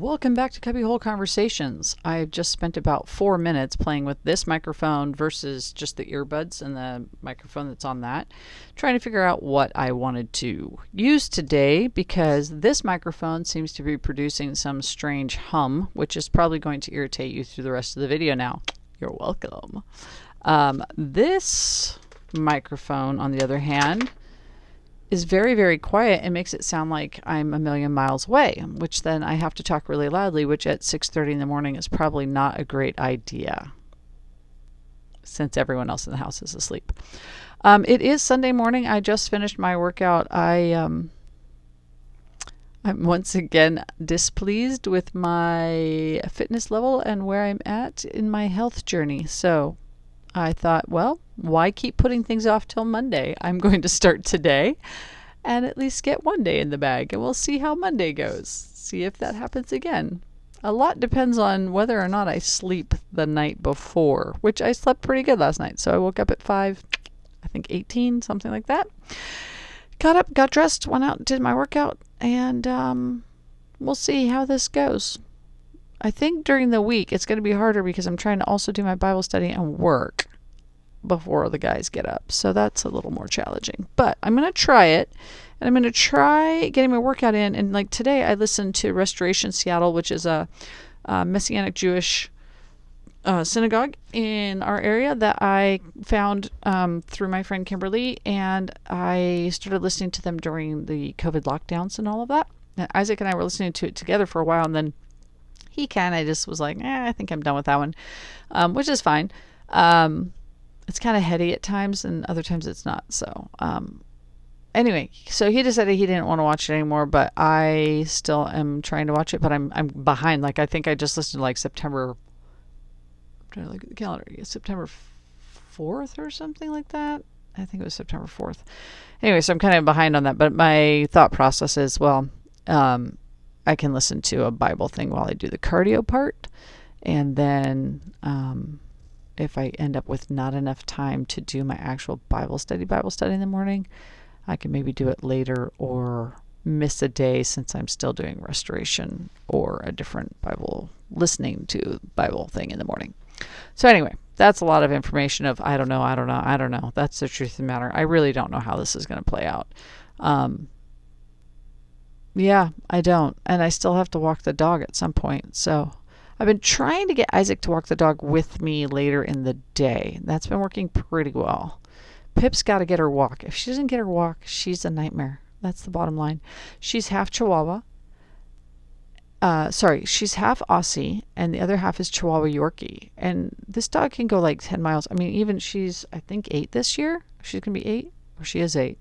Welcome back to Cubbyhole Conversations. I've just spent about 4 minutes playing with this microphone versus just the earbuds and the microphone that's on that, trying to figure out what I wanted to use today because this microphone seems to be producing some strange hum, which is probably going to irritate you through the rest of the video now. You're welcome. This microphone, on the other hand, is very, very quiet and makes it sound like I'm a million miles away, which then I have to talk really loudly, which at 6:30 in the morning is probably not a great idea since everyone else in the house is asleep. It is Sunday morning. I just finished my workout. I'm once again displeased with my fitness level and where I'm at in my health journey. So I thought, well, why keep putting things off till Monday? I'm going to start today and at least get one day in the bag, and we'll see how Monday goes. See if that happens again. A lot depends on whether or not I sleep the night before, which I slept pretty good last night. So I woke up at 5:18, something like that. Got up, got dressed, went out, did my workout, and we'll see how this goes. I think during the week it's going to be harder because I'm trying to also do my Bible study and work before the guys get up. So that's a little more challenging. But I'm going to try it, and I'm going to try getting my workout in. And like today I listened to Restoration Seattle, which is a Messianic Jewish synagogue in our area that I found through my friend Kimberly, and I started listening to them during the COVID lockdowns and all of that. And Isaac and I were listening to it together for a while, and then he kind of just was like, I think I'm done with that one, which is fine. It's kind of heady at times, and other times it's not. So anyway, so he decided he didn't want to watch it anymore, but I still am trying to watch it, but I'm behind. Like, I think I just listened to like September, I'm trying to look at the calendar, September 4th or something like that. I think it was September 4th. Anyway, so I'm kind of behind on that, but my thought process is, well, I can listen to a Bible thing while I do the cardio part. And then if I end up with not enough time to do my actual Bible study in the morning, I can maybe do it later or miss a day since I'm still doing restoration or a different Bible, listening to Bible thing in the morning. So anyway, that's a lot of information of I don't know. That's the truth of the matter. I really don't know how this is going to play out. Yeah, I don't. And I still have to walk the dog at some point. So I've been trying to get Isaac to walk the dog with me later in the day. That's been working pretty well. Pip's got to get her walk. If she doesn't get her walk, she's a nightmare. That's the bottom line. She's half Chihuahua. She's half Aussie, and the other half is Chihuahua Yorkie. And this dog can go like 10 miles. I mean, even she's, I think, 8 this year. She's going to be 8, or she is 8.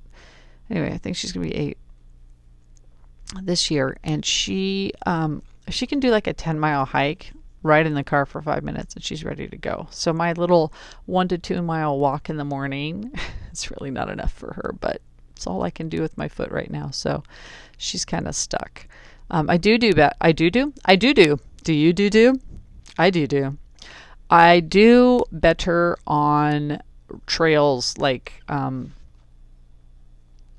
Anyway, I think she's going to be 8 this year, and she can do like a 10-mile hike right in the car for 5 minutes, and she's ready to go. So my little 1 to 2 mile walk in the morning is really not enough for her, but it's all I can do with my foot right now. So she's kind of stuck. I do better on trails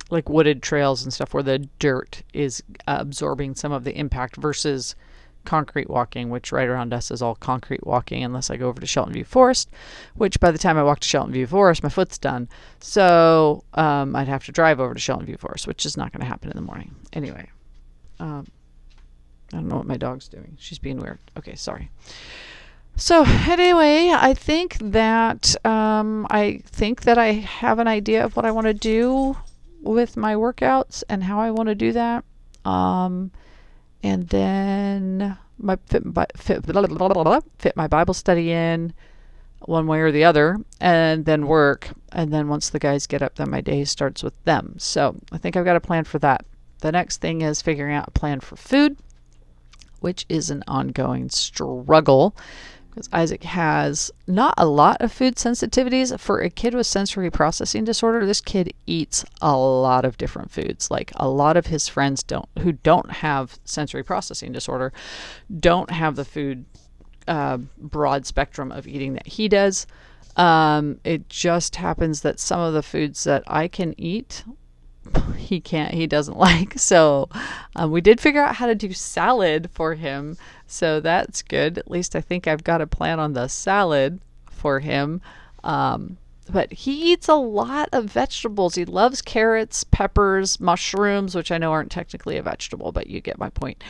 like wooded trails and stuff where the dirt is absorbing some of the impact versus concrete walking, which right around us is all concrete walking unless I go over to Shelton View Forest, which by the time I walk to Shelton View Forest, my foot's done. So I'd have to drive over to Shelton View Forest, which is not going to happen in the morning. Anyway, I don't know what my dog's doing. She's being weird. Okay, sorry. So anyway, I think that I have an idea of what I want to do with my workouts and how I want to do that, and then fit my Bible study in one way or the other, and then work, and then once the guys get up, then my day starts with them. So I think I've got a plan for that. The next thing is figuring out a plan for food, which is an ongoing struggle because Isaac has not a lot of food sensitivities. For a kid with sensory processing disorder, this kid eats a lot of different foods. Like a lot of his friends who don't have sensory processing disorder don't have the food broad spectrum of eating that he does. It just happens that some of the foods that I can eat he doesn't like. So we did figure out how to do salad for him. So that's good. At least I think I've got a plan on the salad for him. But he eats a lot of vegetables. He loves carrots, peppers, mushrooms, which I know aren't technically a vegetable, but you get my point.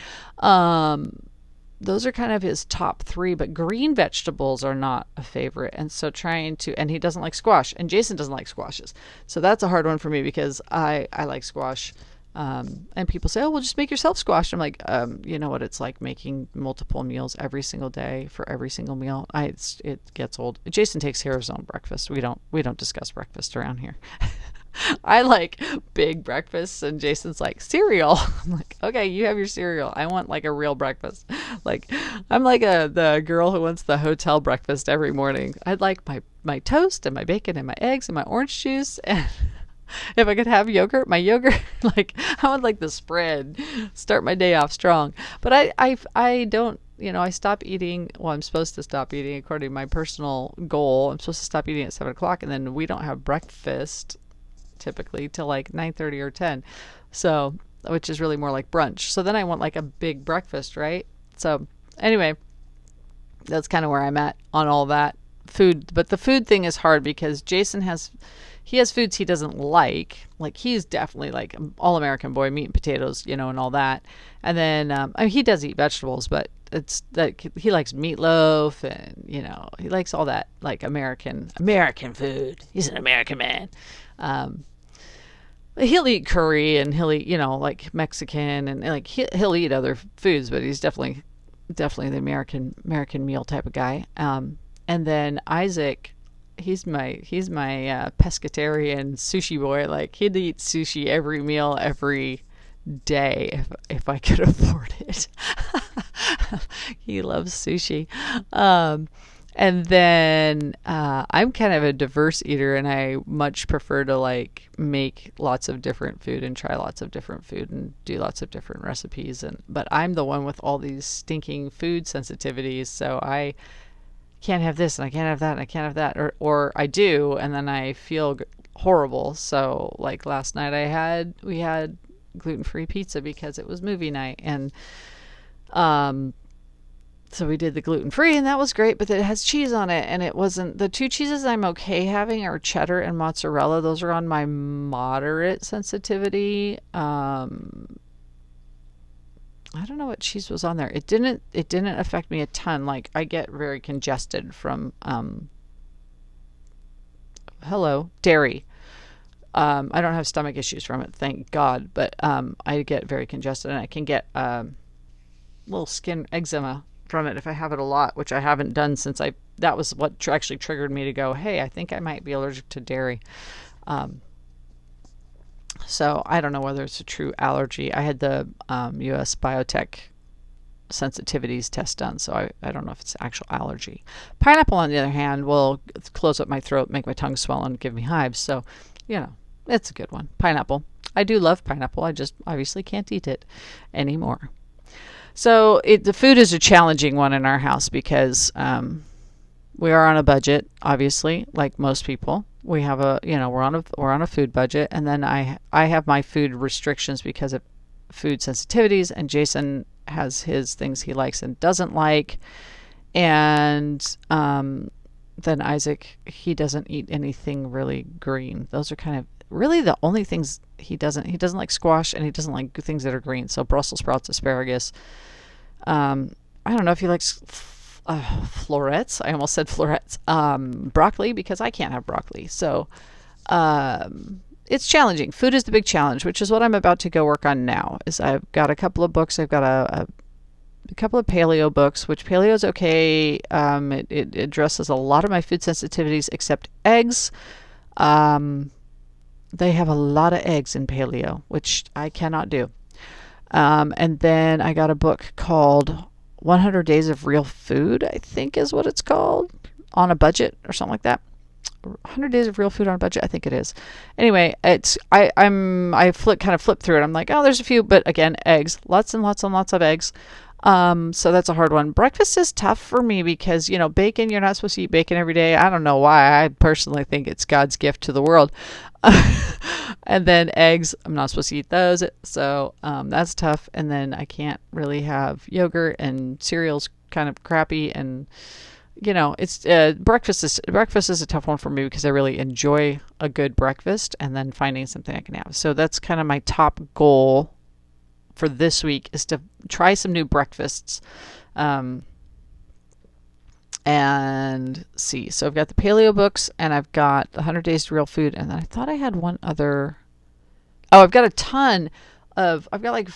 Those are kind of his top three, but green vegetables are not a favorite. And so and he doesn't like squash, and Jason doesn't like squashes. So that's a hard one for me because I like squash. And people say, oh, well, just make yourself squash. I'm like, you know what it's like making multiple meals every single day for every single meal. It gets old. Jason takes care of his own breakfast. We don't discuss breakfast around here. I like big breakfasts, and Jason's like cereal. I'm like, okay, you have your cereal. I want like a real breakfast. Like I'm like the girl who wants the hotel breakfast every morning. I'd like my toast and my bacon and my eggs and my orange juice, and if I could have yogurt, my yogurt. Like I would like the spread. Start my day off strong. But I don't. I stop eating. Well, I'm supposed to stop eating according to my personal goal. I'm supposed to stop eating at 7 o'clock, and then we don't have breakfast typically till like 9:30 or 10. So, which is really more like brunch. So then I want like a big breakfast, right? So anyway, that's kind of where I'm at on all that food. But the food thing is hard because Jason has foods he doesn't like. Like he's definitely like all American boy, meat and potatoes, and all that. And then I mean, he does eat vegetables, but it's like he likes meatloaf, and he likes all that like American food. He's an American man. He'll eat curry, and he'll eat like Mexican, and like he'll eat other foods, but he's definitely the American meal type of guy. And then Isaac, he's my pescatarian sushi boy. Like he'd eat sushi every meal every day if I could afford it. He loves sushi. And then I'm kind of a diverse eater, and I much prefer to like make lots of different food and try lots of different food and do lots of different recipes. But I'm the one with all these stinking food sensitivities, so I can't have this and I can't have that and I can't have that, or I do, and then I feel horrible. So like last night we had gluten-free pizza because it was movie night, and so we did the gluten-free, and that was great, but it has cheese on it, and it wasn't. The two cheeses I'm okay having are cheddar and mozzarella. Those are on my moderate sensitivity. I don't know what cheese was on there. It didn't affect me a ton. Like I get very congested from dairy. I don't have stomach issues from it, thank God, but I get very congested, and I can get little skin eczema from it if I have it a lot, which I haven't done since that was what actually triggered me to go, hey, I think I might be allergic to dairy. So I don't know whether it's a true allergy. I had the US Biotech sensitivities test done, so I don't know if it's actual allergy. Pineapple, on the other hand, will close up my throat, make my tongue swell, and give me hives. So, it's a good one. Pineapple. I do love pineapple. I just obviously can't eat it anymore. So the food is a challenging one in our house because we are on a budget, obviously, like most people. We have we're on a food budget, and then I have my food restrictions because of food sensitivities, and Jason has his things he likes and doesn't like, and then Isaac, he doesn't eat anything really green. Those are kind of really the only things he doesn't. He doesn't like squash, and he doesn't like things that are green. So Brussels sprouts, asparagus. I don't know if he likes florets. I almost said florets. Broccoli, because I can't have broccoli. So it's challenging. Food is the big challenge, which is what I'm about to go work on now. Is I've got a couple of books. I've got a couple of paleo books, which paleo is okay. It addresses a lot of my food sensitivities except eggs. They have a lot of eggs in paleo, which I cannot do. And then I got a book called 100 Days of Real Food, I think is what it's called, on a budget or something like that. 100 Days of Real Food on a Budget, I think it is. Anyway, I flip through it. I'm like, oh, there's a few, but again, eggs, lots and lots and lots of eggs. So that's a hard one. Breakfast is tough for me because, bacon, you're not supposed to eat bacon every day. I don't know why. I personally think it's God's gift to the world. And then eggs, I'm not supposed to eat those. So that's tough. And then I can't really have yogurt, and cereal's kind of crappy. And, it's breakfast is a tough one for me because I really enjoy a good breakfast and then finding something I can have. So that's kind of my top goal for this week, is to try some new breakfasts, and see. So I've got the paleo books, and I've got the 100 Days to Real Food, and then I thought I had one other. Oh, I've got a ton I've got like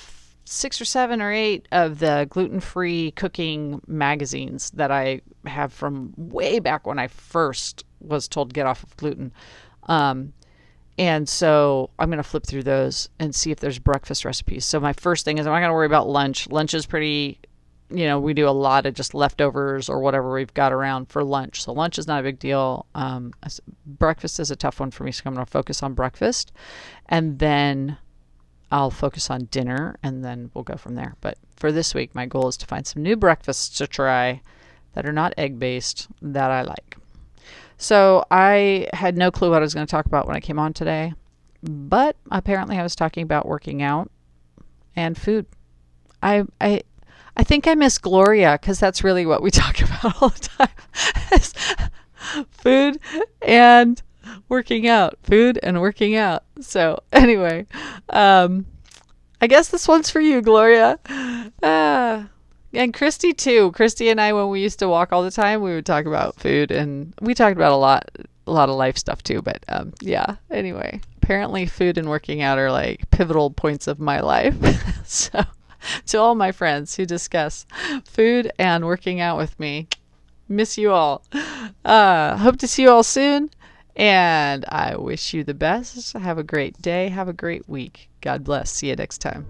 6 or 7 or 8 of the gluten-free cooking magazines that I have from way back when I first was told to get off of gluten. And so I'm going to flip through those and see if there's breakfast recipes. So my first thing is, I'm not going to worry about lunch. Lunch is pretty, we do a lot of just leftovers or whatever we've got around for lunch. So lunch is not a big deal. Breakfast is a tough one for me, so I'm going to focus on breakfast. And then I'll focus on dinner, and then we'll go from there. But for this week, my goal is to find some new breakfasts to try that are not egg-based that I like. So I had no clue what I was going to talk about when I came on today, but apparently I was talking about working out and food. I think I miss Gloria, because that's really what we talk about all the time. Food and working out. Food and working out. So anyway, I guess this one's for you, Gloria. And Christy too. Christy and I, when we used to walk all the time, we would talk about food, and we talked about a lot of life stuff too. But yeah. Anyway, apparently food and working out are like pivotal points of my life. So to all my friends who discuss food and working out with me, miss you all. Hope to see you all soon, and I wish you the best. Have a great day. Have a great week. God bless. See you next time.